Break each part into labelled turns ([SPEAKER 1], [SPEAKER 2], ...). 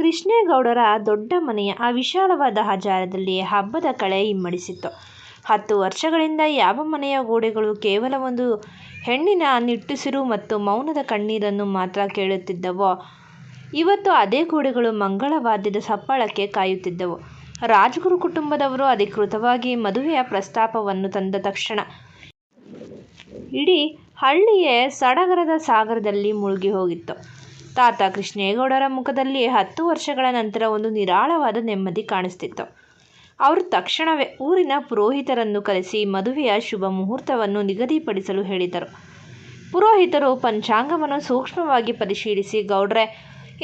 [SPEAKER 1] ಕೃಷ್ಣೇಗೌಡರ ದೊಡ್ಡ ಮನೆಯ ಆ ವಿಶಾಲವಾದ ಹಜಾರದಲ್ಲಿ ಹಬ್ಬದ ಕಳೆ ಇಮ್ಮಡಿಸಿತ್ತು. 10 ವರ್ಷಗಳಿಂದ ಯಾವ ಮನೆಯ ಗೋಡೆಗಳು ಕೇವಲ ಒಂದು ಹೆಣ್ಣಿನ ನಿಟ್ಟುಸಿರು ಮತ್ತು ಮೌನದ ಕಣ್ಣೀರನ್ನು ಮಾತ್ರ ಕೇಳುತ್ತಿದ್ದವೋ, ಇವತ್ತು ಅದೇ ಗೋಡೆಗಳು ಮಂಗಳವಾದ್ಯದ ಸಪ್ಪಳಕ್ಕೆ ಕಾಯುತ್ತಿದ್ದವು. ರಾಜ್ಗುರು ಕುಟುಂಬದವರು ಅಧಿಕೃತವಾಗಿ ಮದುವೆಯ ಪ್ರಸ್ತಾಪವನ್ನು ತಂದ ತಕ್ಷಣ ಇಡೀ ಹಳ್ಳಿಯೇ ಸಡಗರದ ಸಾಗರದಲ್ಲಿ ಮುಳುಗಿ ಹೋಗಿತ್ತು. ತಾತ ಕೃಷ್ಣೇಗೌಡರ ಮುಖದಲ್ಲಿ 10 ವರ್ಷಗಳ ನಂತರ ಒಂದು ನಿರಾಳವಾದ ನೆಮ್ಮದಿ ಕಾಣಿಸ್ತಿತ್ತು. ಅವರು ತಕ್ಷಣವೇ ಊರಿನ ಪುರೋಹಿತರನ್ನು ಕರೆಸಿ ಮದುವೆಯ ಶುಭ ಮುಹೂರ್ತವನ್ನು ನಿಗದಿಪಡಿಸಲು ಹೇಳಿದರು. ಪುರೋಹಿತರು ಪಂಚಾಂಗವನ್ನು ಸೂಕ್ಷ್ಮವಾಗಿ ಪರಿಶೀಲಿಸಿ, ಗೌಡ್ರೆ,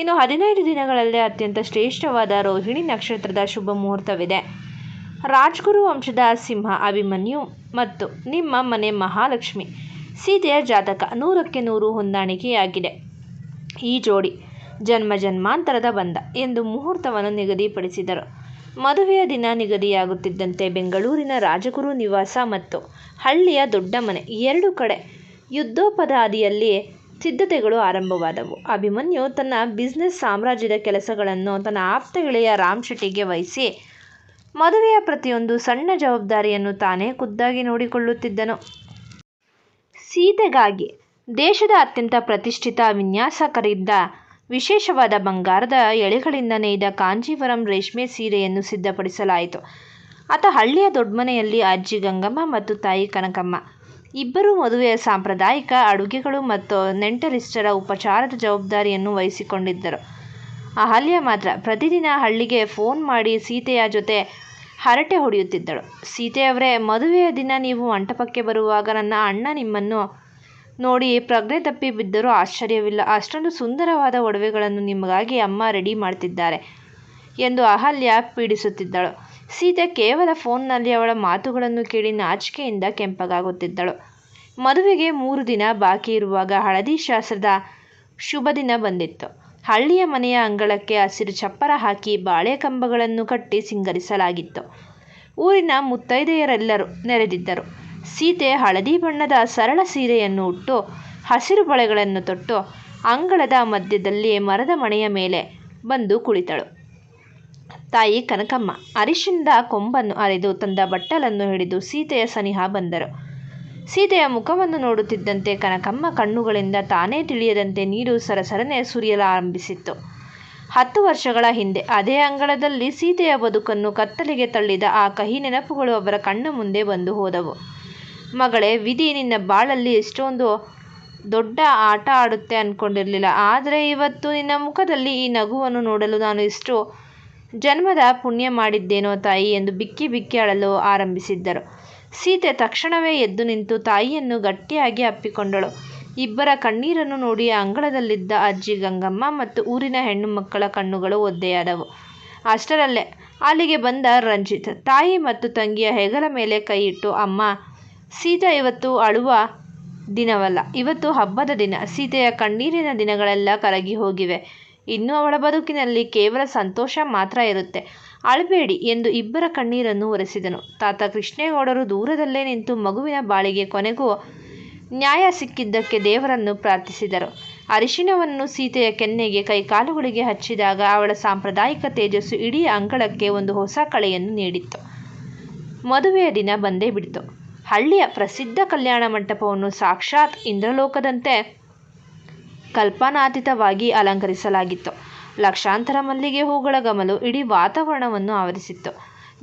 [SPEAKER 1] ಇನ್ನು 15 ದಿನಗಳಲ್ಲೇ ಅತ್ಯಂತ ಶ್ರೇಷ್ಠವಾದ ರೋಹಿಣಿ ನಕ್ಷತ್ರದ ಶುಭ ಮುಹೂರ್ತವಿದೆ. ರಾಜ್ಗುರು ವಂಶದ ಸಿಂಹ ಅಭಿಮನ್ಯು ಮತ್ತು ನಿಮ್ಮ ಮನೆ ಮಹಾಲಕ್ಷ್ಮಿ ಸೀತೆಯ ಜಾತಕ 100ಕ್ಕೆ 100 ಹೊಂದಾಣಿಕೆಯಾಗಿದೆ. ಈ ಜೋಡಿ ಜನ್ಮ ಜನ್ಮಾಂತರದ ಬಂಧ ಎಂದು ಮುಹೂರ್ತವನ್ನು ನಿಗದಿಪಡಿಸಿದರು. ಮದುವೆಯ ದಿನ ನಿಗದಿಯಾಗುತ್ತಿದ್ದಂತೆ ಬೆಂಗಳೂರಿನ ರಾಜಗುರು ನಿವಾಸ ಮತ್ತು ಹಳ್ಳಿಯ ದೊಡ್ಡ ಮನೆ ಎರಡೂ ಕಡೆ ಯುದ್ಧೋಪಾದಿಯಲ್ಲಿ ಸಿದ್ಧತೆಗಳು ಆರಂಭವಾದವು. ಅಭಿಮನ್ಯು ತನ್ನ ಬಿಸಿನೆಸ್ ಸಾಮ್ರಾಜ್ಯದ ಕೆಲಸಗಳನ್ನು ತನ್ನ ಆಪ್ತ ಗೆಳೆಯ ರಾಮ್ ಶೆಟ್ಟಿಗೆ ವಹಿಸಿ ಮದುವೆಯ ಪ್ರತಿಯೊಂದು ಸಣ್ಣ ಜವಾಬ್ದಾರಿಯನ್ನು ತಾನೇ ಖುದ್ದಾಗಿ ನೋಡಿಕೊಳ್ಳುತ್ತಿದ್ದನು. ಸೀತೆಗಾಗಿ ದೇಶದ ಅತ್ಯಂತ ಪ್ರತಿಷ್ಠಿತ ವಿನ್ಯಾಸಕರಿಂದ ವಿಶೇಷವಾದ ಬಂಗಾರದ ಎಳೆಗಳಿಂದ ನೇಯ್ದ ಕಾಂಜೀವರಂ ರೇಷ್ಮೆ ಸೀರೆಯನ್ನು ಸಿದ್ಧಪಡಿಸಲಾಯಿತು. ಆತ ಹಳ್ಳಿಯ ದೊಡ್ಡಮನೆಯಲ್ಲಿ ಅಜ್ಜಿ ಗಂಗಮ್ಮ ಮತ್ತು ತಾಯಿ ಕನಕಮ್ಮ ಇಬ್ಬರೂ ಮದುವೆಯ ಸಾಂಪ್ರದಾಯಿಕ ಅಡುಗೆಗಳು ಮತ್ತು ನೆಂಟರಿಷ್ಟರ ಉಪಚಾರದ ಜವಾಬ್ದಾರಿಯನ್ನು ವಹಿಸಿಕೊಂಡಿದ್ದರು. ಅಹಲ್ಯ ಮಾತ್ರ ಪ್ರತಿದಿನ ಹಳ್ಳಿಗೆ ಫೋನ್ ಮಾಡಿ ಸೀತೆಯ ಜೊತೆ ಹರಟೆ ಹೊಡೆಯುತ್ತಿದ್ದಳು. ಸೀತೆಯವರೇ, ಮದುವೆಯ ದಿನ ನೀವು ಮಂಟಪಕ್ಕೆ ಬರುವಾಗ ನನ್ನ ಅಣ್ಣ ನಿಮ್ಮನ್ನು ನೋಡಿ ಪ್ರಜ್ಞೆ ತಪ್ಪಿ ಬಿದ್ದರೂ ಆಶ್ಚರ್ಯವಿಲ್ಲ. ಅಷ್ಟೊಂದು ಸುಂದರವಾದ ಒಡವೆಗಳನ್ನು ನಿಮಗಾಗಿ ಅಮ್ಮ ರೆಡಿ ಮಾಡ್ತಿದ್ದಾರೆ ಎಂದು ಅಹಲ್ಯ ಪೀಡಿಸುತ್ತಿದ್ದಳು. ಸೀತೆ ಕೇವಲ ಫೋನ್ನಲ್ಲಿ ಅವಳ ಮಾತುಗಳನ್ನು ಕೇಳಿ ನಾಚಿಕೆಯಿಂದ ಕೆಂಪಗಾಗುತ್ತಿದ್ದಳು. ಮದುವೆಗೆ 3 ದಿನ ಬಾಕಿ ಇರುವಾಗ ಹಳದಿ ಶಾಸ್ತ್ರದ ಶುಭ ದಿನ ಬಂದಿತ್ತು. ಹಳ್ಳಿಯ ಮನೆಯ ಅಂಗಳಕ್ಕೆ ಹಸಿರು ಚಪ್ಪರ ಹಾಕಿ ಬಾಳೆ ಕಂಬಗಳನ್ನು ಕಟ್ಟಿ ಸಿಂಗರಿಸಲಾಗಿತ್ತು. ಊರಿನ ಮುತ್ತೈದೆಯರೆಲ್ಲರೂ ನೆರೆದಿದ್ದರು. ಸೀತೆ ಹಳದಿ ಬಣ್ಣದ ಸರಳ ಸೀರೆಯನ್ನು ಉಟ್ಟು ಹಸಿರು ಬಳೆಗಳನ್ನು ತೊಟ್ಟು ಅಂಗಳದ ಮಧ್ಯದಲ್ಲಿ ಮರದ ಮಣೆಯ ಮೇಲೆ ಬಂದು ಕುಳಿತಳು. ತಾಯಿ ಕನಕಮ್ಮ ಅರಿಶಿಣದ ಕೊಂಬನ್ನು ಅರೆದು ತಂದ ಬಟ್ಟಲನ್ನು ಹಿಡಿದು ಸೀತೆಯ ಸನಿಹ ಬಂದರು. ಸೀತೆಯ ಮುಖವನ್ನು ನೋಡುತ್ತಿದ್ದಂತೆ ಕನಕಮ್ಮ ಕಣ್ಣುಗಳಿಂದ ತಾನೇ ತಿಳಿಯದಂತೆ ನೀರು ಸರಸರನೆ ಸುರಿಯಲಾರಂಭಿಸಿತ್ತು. 10 ವರ್ಷಗಳ ಹಿಂದೆ ಅದೇ ಅಂಗಳದಲ್ಲಿ ಸೀತೆಯ ಬದುಕನ್ನು ಕತ್ತಲೆಗೆ ತಳ್ಳಿದ ಆ ಕಹಿ ನೆನಪುಗಳು ಅವರ ಕಣ್ಣ ಮುಂದೆ ಬಂದು ಹೋದವು. ಮಗಳೇ, ವಿಧಿ ನಿನ್ನ ಬಾಳಲ್ಲಿ ಎಷ್ಟೊಂದು ದೊಡ್ಡ ಆಟ ಆಡುತ್ತೆ ಅಂದ್ಕೊಂಡಿರಲಿಲ್ಲ. ಆದರೆ ಇವತ್ತು ನಿನ್ನ ಮುಖದಲ್ಲಿ ಈ ನಗುವನ್ನು ನೋಡಲು ನಾನು ಎಷ್ಟು ಜನ್ಮದ ಪುಣ್ಯ ಮಾಡಿದ್ದೇನೋ ತಾಯಿ ಎಂದು ಬಿಕ್ಕಿ ಬಿಕ್ಕಿ ಅಳಲು ಆರಂಭಿಸಿದ್ದರು. ಸೀತೆ ತಕ್ಷಣವೇ ಎದ್ದು ನಿಂತು ತಾಯಿಯನ್ನು ಗಟ್ಟಿಯಾಗಿ ಅಪ್ಪಿಕೊಂಡಳು. ಇಬ್ಬರ ಕಣ್ಣೀರನ್ನು ನೋಡಿ ಅಂಗಳದಲ್ಲಿದ್ದ ಅಜ್ಜಿ ಗಂಗಮ್ಮ ಮತ್ತು ಊರಿನ ಹೆಣ್ಣು ಮಕ್ಕಳ ಕಣ್ಣುಗಳು ಒದ್ದೆಯಾದವು. ಅಷ್ಟರಲ್ಲೇ ಅಲ್ಲಿಗೆ ಬಂದ ರಂಜಿತ್ ತಾಯಿ ಮತ್ತು ತಂಗಿಯ ಹೆಗಲ ಮೇಲೆ ಕೈ ಇಟ್ಟು, ಅಮ್ಮ, ಸೀತೆ ಇವತ್ತು ಅಳುವ ದಿನವಲ್ಲ, ಇವತ್ತು ಹಬ್ಬದ ದಿನ. ಸೀತೆಯ ಕಣ್ಣೀರಿನ ದಿನಗಳೆಲ್ಲ ಕರಗಿ ಹೋಗಿವೆ. ಇನ್ನು ಅವಳ ಬದುಕಿನಲ್ಲಿ ಕೇವಲ ಸಂತೋಷ ಮಾತ್ರ ಇರುತ್ತೆ. ಅಳಬೇಡಿ ಎಂದು ಇಬ್ಬರ ಕಣ್ಣೀರನ್ನು ಒರೆಸಿದನು. ತಾತ ಕೃಷ್ಣೇಗೌಡರು ದೂರದಲ್ಲೇ ನಿಂತು ಮಗುವಿನ ಬಾಳಿಗೆ ಕೊನೆಗೂ ನ್ಯಾಯ ಸಿಕ್ಕಿದ್ದಕ್ಕೆ ದೇವರನ್ನು ಪ್ರಾರ್ಥಿಸಿದರು. ಅರಿಶಿಣವನ್ನು ಸೀತೆಯ ಕೆನ್ನೆಗೆ ಕೈಕಾಲುಗಳಿಗೆ ಹಚ್ಚಿದಾಗ ಅವಳ ಸಾಂಪ್ರದಾಯಿಕ ತೇಜಸ್ಸು ಇಡೀ ಅಂಗಳಕ್ಕೆ ಒಂದು ಹೊಸ ಕಳೆಯನ್ನು ನೀಡಿತ್ತು. ಮದುವೆಯ ದಿನ ಬಂದೇ ಬಿಡ್ತು. ಹಳ್ಳಿಯ ಪ್ರಸಿದ್ಧ ಕಲ್ಯಾಣ ಮಂಟಪವನ್ನು ಸಾಕ್ಷಾತ್ ಇಂದ್ರಲೋಕದಂತೆ ಕಲ್ಪನಾತೀತವಾಗಿ ಅಲಂಕರಿಸಲಾಗಿತ್ತು. ಲಕ್ಷಾಂತರ ಮಲ್ಲಿಗೆ ಹೂಗಳ ಘಮಲು ಇಡೀ ವಾತಾವರಣವನ್ನು ಆವರಿಸಿತ್ತು.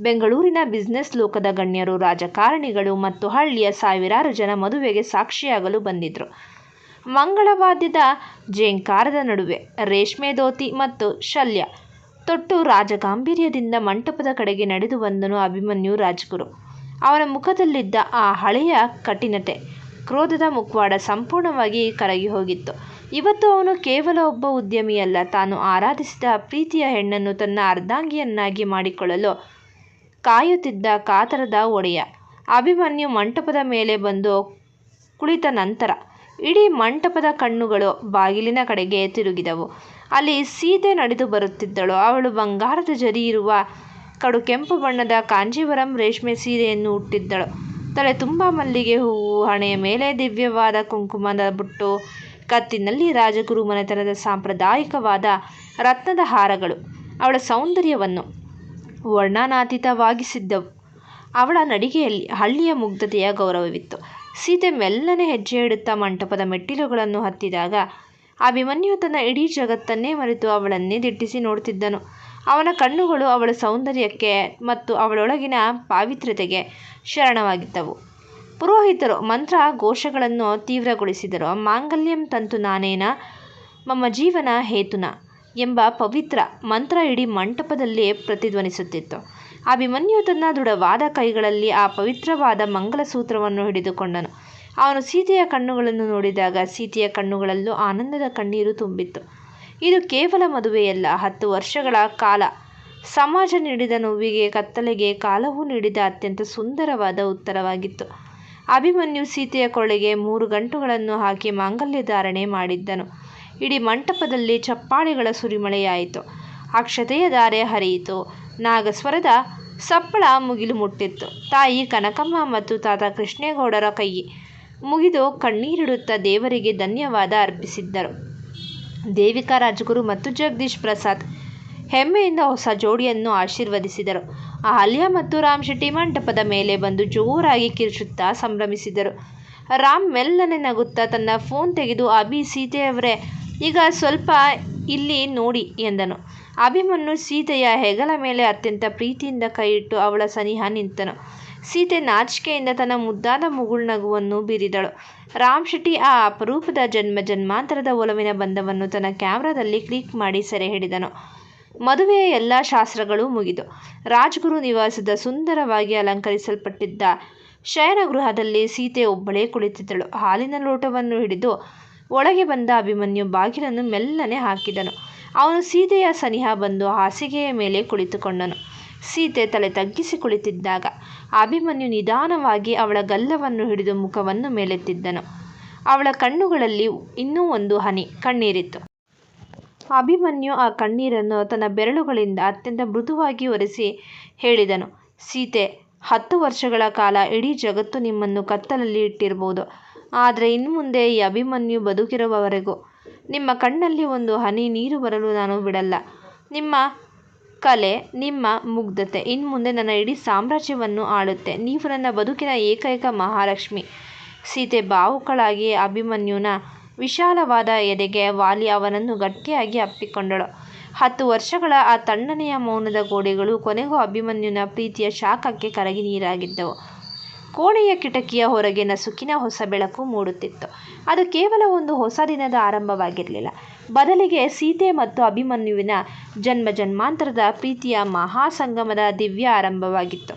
[SPEAKER 1] ಬೆಂಗಳೂರಿನ ಬಿಸಿನೆಸ್ ಲೋಕದ ಗಣ್ಯರು, ರಾಜಕಾರಣಿಗಳು ಮತ್ತು ಹಳ್ಳಿಯ ಸಾವಿರಾರು ಜನ ಮದುವೆಗೆ ಸಾಕ್ಷಿಯಾಗಲು ಬಂದಿದ್ರು. ಮಂಗಳವಾದ್ಯದ ಝೇಂಕಾರದ ನಡುವೆ ರೇಷ್ಮೆ ಧೋತಿ ಮತ್ತು ಶಲ್ಯ ತೊಟ್ಟು ರಾಜಗಾಂಭೀರ್ಯದಿಂದ ಮಂಟಪದ ಕಡೆಗೆ ನಡೆದು ಬಂದನು ಅಭಿಮನ್ಯು ರಾಜ್ಗುರು. ಅವನ ಮುಖದಲ್ಲಿದ್ದ ಆ ಹಳೆಯ ಕಠಿಣತೆ, ಕ್ರೋಧದ ಮುಖವಾಡ ಸಂಪೂರ್ಣವಾಗಿ ಕರಗಿ ಹೋಗಿತ್ತು. ಇವತ್ತು ಅವನು ಕೇವಲ ಒಬ್ಬ ಉದ್ಯಮಿಯಲ್ಲ, ತಾನು ಆರಾಧಿಸಿದ ಪ್ರೀತಿಯ ಹೆಣ್ಣನ್ನು ತನ್ನ ಅರ್ಧಾಂಗಿಯನ್ನಾಗಿ ಮಾಡಿಕೊಳ್ಳಲು ಕಾಯುತ್ತಿದ್ದ ಕಾತರದ ಒಡೆಯ. ಅಭಿಮನ್ಯು ಮಂಟಪದ ಮೇಲೆ ಬಂದು ಕುಳಿತ ನಂತರ ಇಡೀ ಮಂಟಪದ ಕಣ್ಣುಗಳು ಬಾಗಿಲಿನ ಕಡೆಗೆ ತಿರುಗಿದವು. ಅಲ್ಲಿ ಸೀತೆ ನಡೆದು ಬರುತ್ತಿದ್ದಳು. ಅವಳು ಬಂಗಾರದ ಜರಿ ಇರುವ ಕಡು ಕೆಂಪು ಬಣ್ಣದ ಕಾಂಜೀವರಂ ರೇಷ್ಮೆ ಸೀರೆಯನ್ನು ಉಟ್ಟಿದ್ದಳು. ತಲೆ ತುಂಬ ಮಲ್ಲಿಗೆ ಹೂವು, ಹಣೆಯ ಮೇಲೆ ದಿವ್ಯವಾದ ಕುಂಕುಮದ ಬೊಟ್ಟು, ಕತ್ತಿನಲ್ಲಿ ರಾಜಗುರು ಮನೆತನದ ಸಾಂಪ್ರದಾಯಿಕವಾದ ರತ್ನದ ಹಾರಗಳು ಅವಳ ಸೌಂದರ್ಯವನ್ನು ವರ್ಣನಾತೀತವಾಗಿಸಿದ್ದವು. ಅವಳ ನಡಿಗೆಯಲ್ಲಿ ಹಳ್ಳಿಯ ಮುಗ್ಧತೆಯ ಗೌರವವಿತ್ತು. ಸೀತೆ ಮೆಲ್ಲನೆ ಹೆಜ್ಜೆ ಇಡುತ್ತಾ ಮಂಟಪದ ಮೆಟ್ಟಿಲುಗಳನ್ನು ಹತ್ತಿದಾಗ ಅಭಿಮನ್ಯು ತನ್ನ ಇಡೀ ಜಗತ್ತನ್ನೇ ಮರೆತು ಅವಳನ್ನೇ ದಿಟ್ಟಿಸಿ ನೋಡುತ್ತಿದ್ದನು. ಅವನ ಕಣ್ಣುಗಳು ಅವಳ ಸೌಂದರ್ಯಕ್ಕೆ ಮತ್ತು ಅವಳೊಳಗಿನ ಪಾವಿತ್ರ್ಯತೆಗೆ ಶರಣವಾಗಿದ್ದವು. ಪುರೋಹಿತರು ಮಂತ್ರ ಘೋಷಗಳನ್ನು ತೀವ್ರಗೊಳಿಸಿದರು. ಮಾಂಗಲ್ಯಂ ತಂತು ನಾನೇನ ಮಮ ಜೀವನ ಹೇತುನಾ ಎಂಬ ಪವಿತ್ರ ಮಂತ್ರ ಇಡೀ ಮಂಟಪದಲ್ಲಿ ಪ್ರತಿಧ್ವನಿಸುತ್ತಿತ್ತು. ಅಭಿಮನ್ಯು ತನ್ನ ದೃಢವಾದ ಕೈಗಳಲ್ಲಿ ಆ ಪವಿತ್ರವಾದ ಮಂಗಲಸೂತ್ರವನ್ನು ಹಿಡಿದುಕೊಂಡನು. ಅವನು ಸೀತೆಯ ಕಣ್ಣುಗಳನ್ನು ನೋಡಿದಾಗ ಸೀತೆಯ ಕಣ್ಣುಗಳಲ್ಲೂ ಆನಂದದ ಕಣ್ಣೀರು ತುಂಬಿತ್ತು. ಇದು ಕೇವಲ ಮದುವೆಯಲ್ಲ, 10 ವರ್ಷಗಳ ಕಾಲ ಸಮಾಜ ನೀಡಿದ ನೋವಿಗೆ, ಕತ್ತಲೆಗೆ ಕಾಲವು ನೀಡಿದ ಅತ್ಯಂತ ಸುಂದರವಾದ ಉತ್ತರವಾಗಿತ್ತು. ಅಭಿಮನ್ಯು ಸೀತೆಯ ಕೊರಳಿಗೆ 3 ಗಂಟುಗಳನ್ನು ಹಾಕಿ ಮಾಂಗಲ್ಯ ಧಾರಣೆ ಮಾಡಿದ್ದನು. ಇಡೀ ಮಂಟಪದಲ್ಲಿ ಚಪ್ಪಾಳೆಗಳ ಸುರಿಮಳೆಯಾಯಿತು. ಅಕ್ಷತೆಯ ಧಾರೆ ಹರಿಯಿತು. ನಾಗಸ್ವರದ ಸಪ್ಪಳ ಮುಗಿಲು ಮುಟ್ಟಿತ್ತು. ತಾಯಿ ಕನಕಮ್ಮ ಮತ್ತು ತಾತ ಕೃಷ್ಣೇಗೌಡರ ಕೈ ಮುಗಿದು ಕಣ್ಣೀರಿಡುತ್ತಾ ದೇವರಿಗೆ ಧನ್ಯವಾದ ಅರ್ಪಿಸಿದ್ದರು. ದೇವಿಕಾ ರಾಜಗುರು ಮತ್ತು ಜಗದೀಶ್ ಪ್ರಸಾದ್ ಹೆಮ್ಮೆಯಿಂದ ಹೊಸ ಜೋಡಿಯನ್ನು ಆಶೀರ್ವದಿಸಿದರು. ಅಹಲ್ಯ ಮತ್ತು ರಾಮ್ ಶೆಟ್ಟಿ ಮಂಟಪದ ಮೇಲೆ ಬಂದು ಜೋರಾಗಿ ಕಿರುಚುತ್ತಾ ಸಂಭ್ರಮಿಸಿದರು. ರಾಮ್ ಮೆಲ್ಲನೆ ನಗುತ್ತಾ ತನ್ನ ಫೋನ್ ತೆಗೆದು, ಅಭಿ, ಸೀತೆಯವರೇ, ಈಗ ಸ್ವಲ್ಪ ಇಲ್ಲಿ ನೋಡಿ ಎಂದನು. ಅಭಿಮನ್ಯು ಸೀತೆಯ ಹೆಗಲ ಮೇಲೆ ಅತ್ಯಂತ ಪ್ರೀತಿಯಿಂದ ಕೈಯಿಟ್ಟು ಅವಳ ಸನಿಹ ನಿಂತನು. ಸೀತೆ ನಾಚಿಕೆಯಿಂದ ತನ್ನ ಮುದ್ದಾದ ಮುಗುಳ್ನಗುವನ್ನು ಬೀರಿದಳು. ರಾಮ್ ಶೆಟ್ಟಿ ಆ ಅಪರೂಪದ ಜನ್ಮಾಂತರದ ಒಲವಿನ ಬಂಧವನ್ನು ತನ್ನ ಕ್ಯಾಮ್ರಾದಲ್ಲಿ ಕ್ಲಿಕ್ ಮಾಡಿ ಸೆರೆ ಹಿಡಿದನು. ಮದುವೆಯ ಎಲ್ಲ ಶಾಸ್ತ್ರಗಳೂ ಮುಗಿದು ರಾಜಗುರು ನಿವಾಸದ ಸುಂದರವಾಗಿ ಅಲಂಕರಿಸಲ್ಪಟ್ಟಿದ್ದ ಶಯನಗೃಹದಲ್ಲಿ ಸೀತೆ ಒಬ್ಬಳೇ ಕುಳಿತಿದ್ದಳು. ಹಾಲಿನ ಲೋಟವನ್ನು ಹಿಡಿದು ಒಳಗೆ ಬಂದ ಅಭಿಮನ್ಯು ಬಾಗಿಲನ್ನು ಮೆಲ್ಲನೆ ಹಾಕಿದನು. ಅವನು ಸೀತೆಯ ಸನಿಹ ಬಂದು ಹಾಸಿಗೆಯ ಮೇಲೆ ಕುಳಿತುಕೊಂಡನು. ಸೀತೆ ತಲೆ ತಗ್ಗಿಸಿ ಕುಳಿತಿದ್ದಾಗ ಅಭಿಮನ್ಯು ನಿಧಾನವಾಗಿ ಅವಳ ಗಲ್ಲವನ್ನು ಹಿಡಿದು ಮುಖವನ್ನು ಮೇಲೆತ್ತಿದ್ದನು. ಅವಳ ಕಣ್ಣುಗಳಲ್ಲಿ ಇನ್ನೂ ಒಂದು ಹನಿ ಕಣ್ಣೀರಿತ್ತು. ಅಭಿಮನ್ಯು ಆ ಕಣ್ಣೀರನ್ನು ತನ್ನ ಬೆರಳುಗಳಿಂದ ಅತ್ಯಂತ ಮೃದುವಾಗಿ ಒರೆಸಿ ಹೇಳಿದನು, ಸೀತೆ, 10 ವರ್ಷಗಳ ಕಾಲ ಇಡೀ ಜಗತ್ತು ನಿಮ್ಮನ್ನು ಕತ್ತಲಲ್ಲಿ ಇಟ್ಟಿರಬಹುದು. ಆದರೆ ಇನ್ಮುಂದೆ ಈ ಅಭಿಮನ್ಯು ಬದುಕಿರುವವರೆಗೂ ನಿಮ್ಮ ಕಣ್ಣಲ್ಲಿ ಒಂದು ಹನಿ ನೀರು ಬರಲು ನಾನು ಬಿಡಲ್ಲ. ನಿಮ್ಮ ಕಲೆ, ನಿಮ್ಮ ಮುಗ್ಧತೆ ಇನ್ಮುಂದೆ ನನ್ನ ಇಡೀ ಸಾಮ್ರಾಜ್ಯವನ್ನು ಆಳುತ್ತೆ. ನೀವು ನನ್ನ ಬದುಕಿನ ಏಕೈಕ ಮಹಾಲಕ್ಷ್ಮಿ. ಸೀತೆ ಭಾವುಕಳಾಗಿ ಅಭಿಮನ್ಯುನ ವಿಶಾಲವಾದ ಎದೆಗೆ ವಾಲಿ ಅವನನ್ನು ಗಟ್ಟಿಯಾಗಿ ಅಪ್ಪಿಕೊಂಡಳು. 10 ವರ್ಷಗಳ ಆ ತಣ್ಣನೆಯ ಮೌನದ ಗೋಡೆಗಳು ಕೊನೆಗೂ ಅಭಿಮನ್ಯುನ ಪ್ರೀತಿಯ ಶಾಖಕ್ಕೆ ಕರಗಿ ನೀರಾಗಿದ್ದವು. ಕೋಣೆಯ ಕಿಟಕಿಯ ಹೊರಗೆ ನಸುಕಿನ ಹೊಸ ಬೆಳಕು ಮೂಡುತ್ತಿತ್ತು. ಅದು ಕೇವಲ ಒಂದು ಹೊಸ ದಿನದ ಆರಂಭವಾಗಿರಲಿಲ್ಲ, ಬದಲಿಗೆ ಸೀತೆ ಮತ್ತು ಅಭಿಮನ್ಯುವಿನ ಜನ್ಮಾಂತರದ ಪ್ರೀತಿಯ ಮಹಾಸಂಗಮದ ದಿವ್ಯ ಆರಂಭವಾಗಿತ್ತು.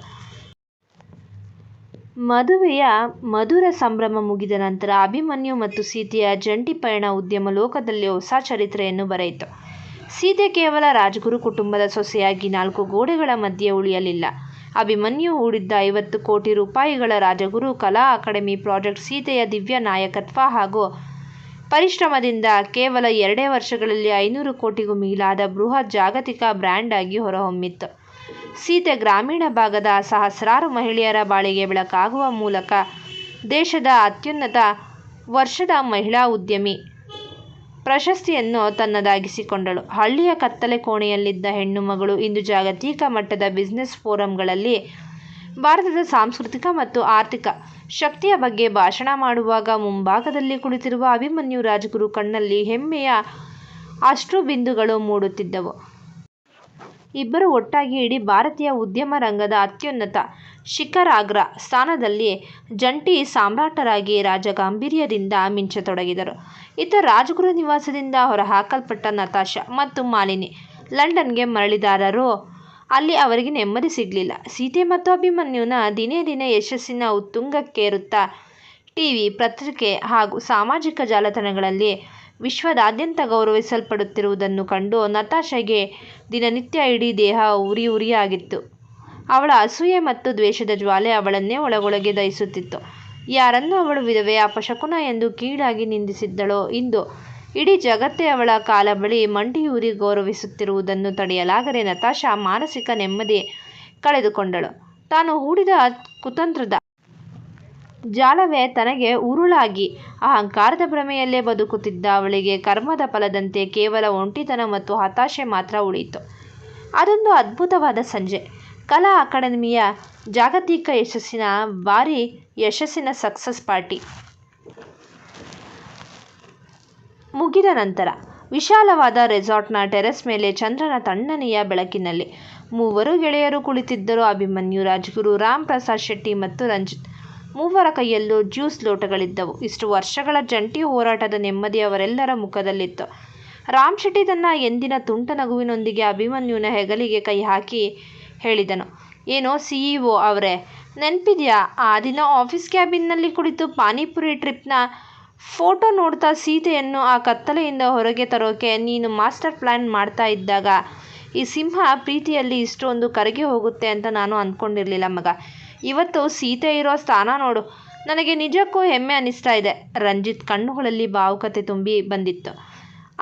[SPEAKER 1] ಮದುವೆಯ ಮಧುರ ಸಂಭ್ರಮ ಮುಗಿದ ನಂತರ ಅಭಿಮನ್ಯು ಮತ್ತು ಸೀತೆಯ ಜಂಟಿ ಪಯಣ ಉದ್ಯಮ ಲೋಕದಲ್ಲಿ ಹೊಸ ಚರಿತ್ರೆಯನ್ನು ಬರೆಯಿತು. ಸೀತೆ ಕೇವಲ ರಾಜಗುರು ಕುಟುಂಬದ ಸೊಸೆಯಾಗಿ 4 ಗೋಡೆಗಳ ಮಧ್ಯೆ ಉಳಿಯಲಿಲ್ಲ. ಅಭಿಮನ್ಯು ಹೂಡಿದ್ದ 50 ಕೋಟಿ ರೂಪಾಯಿಗಳ ರಾಜಗುರು ಕಲಾ ಅಕಾಡೆಮಿ ಪ್ರಾಜೆಕ್ಟ್ ಸೀತೆಯ ದಿವ್ಯ ನಾಯಕತ್ವ ಹಾಗೂ ಪರಿಶ್ರಮದಿಂದ ಕೇವಲ 2 ವರ್ಷಗಳಲ್ಲಿ 500 ಕೋಟಿಗೂ ಮಿಗಿಲಾದ ಬೃಹತ್ ಜಾಗತಿಕ ಬ್ರ್ಯಾಂಡ್ ಆಗಿ ಹೊರಹೊಮ್ಮಿತ್ತು. ಸೀತೆ ಗ್ರಾಮೀಣ ಭಾಗದ ಸಹಸ್ರಾರು ಮಹಿಳೆಯರ ಬಾಳಿಗೆ ಬೆಳಕಾಗುವ ಮೂಲಕ ದೇಶದ ಅತ್ಯುನ್ನತ ವರ್ಷದ ಮಹಿಳಾ ಉದ್ಯಮಿ ಪ್ರಶಸ್ತಿಯನ್ನು ತನ್ನದಾಗಿಸಿಕೊಂಡಳು. ಹಳ್ಳಿಯ ಕತ್ತಲೆ ಕೋಣೆಯಲ್ಲಿದ್ದ ಹೆಣ್ಣು ಮಗಳು ಇಂದು ಜಾಗತಿಕ ಮಟ್ಟದ ಬಿಸಿನೆಸ್ ಫೋರಂಗಳಲ್ಲಿ ಭಾರತದ ಸಾಂಸ್ಕೃತಿಕ ಮತ್ತು ಆರ್ಥಿಕ ಶಕ್ತಿಯ ಬಗ್ಗೆ ಭಾಷಣ ಮಾಡುವಾಗ ಮುಂಭಾಗದಲ್ಲಿ ಕುಳಿತಿರುವ ಅಭಿಮನ್ಯು ರಾಜಗುರು ಕಣ್ಣಲ್ಲಿ ಹೆಮ್ಮೆಯ ಅಶ್ರುಬಿಂದುಗಳು ಮೂಡುತ್ತಿದ್ದವು. ಇಬ್ಬರು ಒಟ್ಟಾಗಿ ಇಡೀ ಭಾರತೀಯ ಉದ್ಯಮ ರಂಗದ ಅತ್ಯುನ್ನತ ಶಿಖರಾಗ್ರ ಸ್ಥಾನದಲ್ಲಿ ಜಂಟಿ ಸಾಮ್ರಾಟರಾಗಿ ರಾಜಗಾಂಭೀರ್ಯದಿಂದ ಮಿಂಚತೊಡಗಿದರು. ಇತ್ತ ರಾಜಗುರು ನಿವಾಸದಿಂದ ಹೊರಹಾಕಲ್ಪಟ್ಟ ನತಾಶಾ ಮತ್ತು ಮಾಲಿನಿ ಲಂಡನ್ಗೆ ಮರಳಿದಾರರೋ ಅಲ್ಲಿ ಅವರಿಗೆ ನೆಮ್ಮದಿ ಸಿಗಲಿಲ್ಲ. ಸೀತೆ ಮತ್ತು ಅಭಿಮನ್ಯುನ ದಿನೇ ದಿನೇ ಯಶಸ್ಸಿನ ಉತ್ತುಂಗಕ್ಕೇರುತ್ತಾ ಟಿವಿ, ಪತ್ರಿಕೆ ಹಾಗೂ ಸಾಮಾಜಿಕ ಜಾಲತಾಣಗಳಲ್ಲಿ ವಿಶ್ವದಾದ್ಯಂತ ಗೌರವಿಸಲ್ಪಡುತ್ತಿರುವುದನ್ನು ಕಂಡು ನತಾಶಾಗೆ ದಿನನಿತ್ಯ ಇಡೀ ದೇಹ ಉರಿ ಉರಿಯಾಗಿತ್ತು. ಅವಳ ಅಸೂಯೆ ಮತ್ತು ದ್ವೇಷದ ಜ್ವಾಲೆ ಅವಳನ್ನೇ ಒಳಗೊಳಗೆ ದಹಿಸುತ್ತಿತ್ತು. ಯಾರನ್ನು ಅವಳು ವಿಧವೆ, ಅಪಶಕುನ ಎಂದು ಕೀಳಾಗಿ ನಿಂದಿಸಿದ್ದಳೋ ಇಂದು ಇಡೀ ಜಗತ್ತೇ ಅವಳ ಕಾಲ ಬಳಿ ಮಂಡಿಯೂರಿ ಗೌರವಿಸುತ್ತಿರುವುದನ್ನು ತಡೆಯಲಾಗದೆ ನತಾಶಾ ಮಾನಸಿಕ ನೆಮ್ಮದಿ ಕಳೆದುಕೊಂಡಳು. ತಾನು ಹೂಡಿದ ಕುತಂತ್ರದ ಜಾಲವೇ ತನಗೆ ಉರುಳಾಗಿ ಅಹಂಕಾರದ ಭ್ರಮೆಯಲ್ಲೇ ಬದುಕುತ್ತಿದ್ದ ಅವಳಿಗೆ ಕರ್ಮದ ಫಲದಂತೆ ಕೇವಲ ಒಂಟಿತನ ಮತ್ತು ಹತಾಶೆ ಮಾತ್ರ ಉಳಿಯಿತು. ಅದೊಂದು ಅದ್ಭುತವಾದ ಸಂಜೆ. ಕಲಾ ಅಕಾಡೆಮಿಯ ಜಾಗತಿಕ ಯಶಸ್ಸಿನ ಸಕ್ಸಸ್ ಪಾರ್ಟಿ ಮುಗಿದ ನಂತರ ವಿಶಾಲವಾದ ರೆಸಾರ್ಟ್ನ ಟೆರೆಸ್ ಮೇಲೆ ಚಂದ್ರನ ತಣ್ಣನೆಯ ಬೆಳಕಿನಲ್ಲಿ ಮೂವರು ಗೆಳೆಯರು ಕುಳಿತಿದ್ದರು. ಅಭಿಮನ್ಯು, ರಾಜ್ಗುರು, ರಾಮ್ ಪ್ರಸಾದ್ ಶೆಟ್ಟಿ ಮತ್ತು ರಂಜಿತ್. ಮೂವರ ಕೈಯಲ್ಲೂ ಜ್ಯೂಸ್ ಲೋಟಗಳಿದ್ದವು. ಇಷ್ಟು ವರ್ಷಗಳ ಜಂಟಿ ಹೋರಾಟದ ನೆಮ್ಮದಿ ಅವರೆಲ್ಲರ ಮುಖದಲ್ಲಿತ್ತು. ರಾಮ್ ಶೆಟ್ಟಿ ತನ್ನ ಎಂದಿನ ತುಂಟ ನಗುವಿನೊಂದಿಗೆ ಅಭಿಮನ್ಯುನ ಹೆಗಲಿಗೆ ಕೈ ಹಾಕಿ ಹೇಳಿದನು, ಏನೋ CEO ಅವರೇ, ನೆನಪಿದೆಯಾ ಆ ದಿನ ಆಫೀಸ್ ಕ್ಯಾಬಿನ್ನಲ್ಲಿ ಕುಳಿತು ಪಾನಿಪುರಿ ಟ್ರಿಪ್ನ ಫೋಟೋ ನೋಡ್ತಾ ಸೀತೆಯನ್ನು ಆ ಕತ್ತಲೆಯಿಂದ ಹೊರಗೆ ತರೋಕೆ ನೀನು ಮಾಸ್ಟರ್ ಪ್ಲ್ಯಾನ್ ಮಾಡ್ತಾ ಇದ್ದಾಗ ಈ ಸಿಂಹ ಪ್ರೀತಿಯಲ್ಲಿ ಇಷ್ಟೊಂದು ಕರಗಿ ಹೋಗುತ್ತೆ ಅಂತ ನಾನು ಅಂದ್ಕೊಂಡಿರಲಿಲ್ಲ ಮಗ. ಇವತ್ತು ಸೀತೆ ಇರೋ ಸ್ಥಾನ ನೋಡು, ನನಗೆ ನಿಜಕ್ಕೂ ಹೆಮ್ಮೆ ಅನ್ನಿಸ್ತಾ ಇದೆ. ರಂಜಿತ್ ಕಣ್ಣುಗಳಲ್ಲಿ ಭಾವುಕತೆ ತುಂಬಿ ಬಂದಿತ್ತು.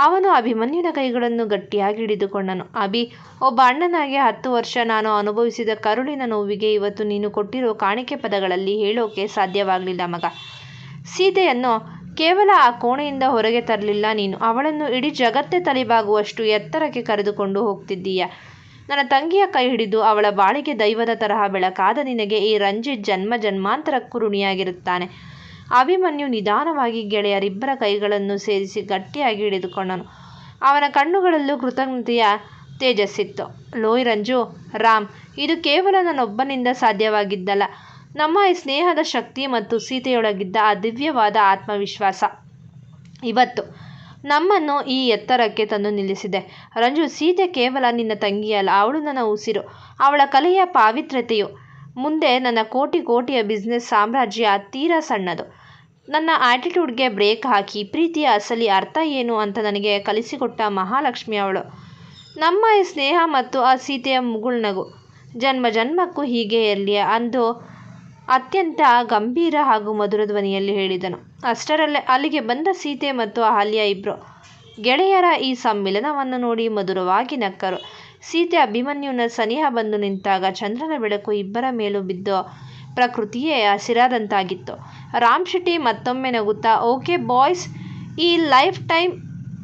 [SPEAKER 1] ಅವನು ಅಭಿಮನ್ಯುನ ಕೈಗಳನ್ನು ಗಟ್ಟಿಯಾಗಿ ಹಿಡಿದುಕೊಂಡನು. ಅಭಿ, ಒಬ್ಬ ಅಣ್ಣನಾಗಿ 10 ವರ್ಷ ನಾನು ಅನುಭವಿಸಿದ ಕರುಳಿನ ನೋವಿಗೆ ಇವತ್ತು ನೀನು ಕೊಟ್ಟಿರೋ ಕಾಣಿಕೆ ಪದಗಳಲ್ಲಿ ಹೇಳೋಕೆ ಸಾಧ್ಯವಾಗಲಿಲ್ಲ ಮಗ. ಸೀತೆಯನ್ನು ಕೇವಲ ಆ ಕೋಣೆಯಿಂದ ಹೊರಗೆ ತರಲಿಲ್ಲ ನೀನು, ಅವಳನ್ನು ಇಡೀ ಜಗತ್ತೇ ತಲೆಬಾಗುವಷ್ಟು ಎತ್ತರಕ್ಕೆ ಕರೆದುಕೊಂಡು ಹೋಗ್ತಿದ್ದೀಯ. ನನ್ನ ತಂಗಿಯ ಕೈ ಹಿಡಿದು ಅವಳ ಬಾಳಿಗೆ ದೈವದ ತರಹ ಬೆಳಕಾದ ನಿನಗೆ ಈ ರಂಜಿತ್ ಜನ್ಮ ಜನ್ಮಾಂತರಕ್ಕೂ ಋಣಿಯಾಗಿರುತ್ತಾನೆ. ಅಭಿಮನ್ಯು ನಿಧಾನವಾಗಿ ಗೆಳೆಯರಿಬ್ಬರ ಕೈಗಳನ್ನು ಸೇರಿಸಿ ಗಟ್ಟಿಯಾಗಿ ಹಿಡಿದುಕೊಂಡನು. ಅವನ ಕಣ್ಣುಗಳಲ್ಲೂ ಕೃತಜ್ಞತೆಯ ತೇಜಸ್ಸಿತ್ತು. ಲೋಯ್ ರಂಜು, ರಾಮ್, ಇದು ಕೇವಲ ನನ್ನೊಬ್ಬನಿಂದ ಸಾಧ್ಯವಾಗಿದ್ದಲ್ಲ. ನಮ್ಮ ಈ ಸ್ನೇಹದ ಶಕ್ತಿ ಮತ್ತು ಸೀತೆಯೊಳಗಿದ್ದ ಆ ದಿವ್ಯವಾದ ಆತ್ಮವಿಶ್ವಾಸ ಇವತ್ತು ನಮ್ಮನ್ನು ಈ ಎತ್ತರಕ್ಕೆ ತಂದು ನಿಲ್ಲಿಸಿದೆ. ರಂಜು, ಸೀತೆ ಕೇವಲ ನಿನ್ನ ತಂಗಿಯಲ್ಲ, ಅವಳು ನನ್ನ ಉಸಿರು, ಅವಳ ಕಲೆಯ ಪಾವಿತ್ರ್ಯತೆಯು ಮುಂದೆ ನನ್ನ ಕೋಟಿಯ ಬಿಸ್ನೆಸ್ ಸಾಮ್ರಾಜ್ಯ ತೀರಾ ಸಣ್ಣದು. ನನ್ನ ಆಟಿಟ್ಯೂಡ್ಗೆ ಬ್ರೇಕ್ ಹಾಕಿ ಪ್ರೀತಿಯ ಅಸಲಿ ಅರ್ಥ ಏನು ಅಂತ ನನಗೆ ಕಲಿಸಿಕೊಟ್ಟ ಮಹಾಲಕ್ಷ್ಮಿ ಅವಳು. ನಮ್ಮ ಈ ಸ್ನೇಹ ಮತ್ತು ಆ ಸೀತೆಯ ಮುಗುಳ್ನಗು ಜನ್ಮ ಜನ್ಮಕ್ಕೂ ಹೀಗೆ ಇರಲಿ ಅಂದು ಅತ್ಯಂತ ಗಂಭೀರ ಹಾಗೂ ಮಧುರ ಧ್ವನಿಯಲ್ಲಿ ಹೇಳಿದನು. ಅಷ್ಟರಲ್ಲೇ ಅಲ್ಲಿಗೆ ಬಂದ ಸೀತೆ ಮತ್ತು ಅಹಲ್ಯ ಇಬ್ಬರು ಗೆಳೆಯರ ಈ ಸಮ್ಮಿಲನವನ್ನು ನೋಡಿ ಮಧುರವಾಗಿ ನಕ್ಕರು. ಸೀತೆ ಅಭಿಮನ್ಯುನ ಸನಿಹ ಬಂದು ನಿಂತಾಗ ಚಂದ್ರನ ಬೆಳಕು ಇಬ್ಬರ ಮೇಲೂ ಬಿದ್ದು ಪ್ರಕೃತಿಯೇ ಹಸಿರಾದಂತಾಗಿತ್ತು. ರಾಮ್ ಶೆಟ್ಟಿ ಮತ್ತೊಮ್ಮೆ ನಗುತ್ತಾ, ಓಕೆ ಬಾಯ್ಸ್, ಈ ಲೈಫ್ ಟೈಮ್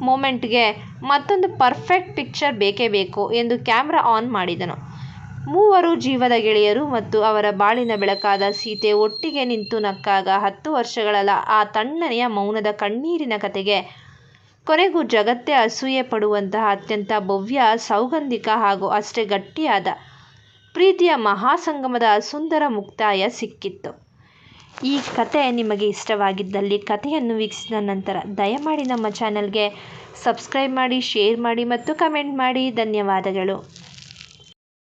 [SPEAKER 1] ಮೊಮೆಂಟ್ಗೆ ಮತ್ತೊಂದು ಪರ್ಫೆಕ್ಟ್ ಪಿಕ್ಚರ್ ಬೇಕೇ ಬೇಕು ಎಂದು ಕ್ಯಾಮ್ರಾ ಆನ್ ಮಾಡಿದನು. ಮೂವರು ಜೀವದ ಗೆಳೆಯರು ಮತ್ತು ಅವರ ಬಾಳಿನ ಬೆಳಕಾದ ಸೀತೆ ಒಟ್ಟಿಗೆ ನಿಂತು ನಕ್ಕಾಗ 10 ವರ್ಷಗಳ ಆ ತಣ್ಣನೆಯ ಮೌನದ ಕಣ್ಣೀರಿನ ಕತೆಗೆ ಕೊನೆಗೂ ಜಗತ್ತೇ ಅಸೂಯೆ ಪಡುವಂತಹ ಅತ್ಯಂತ ಭವ್ಯ, ಸೌಗಂಧಿಕ ಹಾಗೂ ಅಷ್ಟೇ ಗಟ್ಟಿಯಾದ ಪ್ರೀತಿಯ ಮಹಾಸಂಗಮದ ಸುಂದರ ಮುಕ್ತಾಯ ಸಿಕ್ಕಿತ್ತು. ಈ ಕತೆ ನಿಮಗೆ ಇಷ್ಟವಾಗಿದ್ದಲ್ಲಿ ಕಥೆಯನ್ನು ವೀಕ್ಷಿಸಿದ ನಂತರ ದಯಮಾಡಿ ನಮ್ಮ ಚಾನಲ್ಗೆ ಸಬ್ಸ್ಕ್ರೈಬ್ ಮಾಡಿ, ಶೇರ್ ಮಾಡಿ ಮತ್ತು ಕಮೆಂಟ್ ಮಾಡಿ. ಧನ್ಯವಾದಗಳು.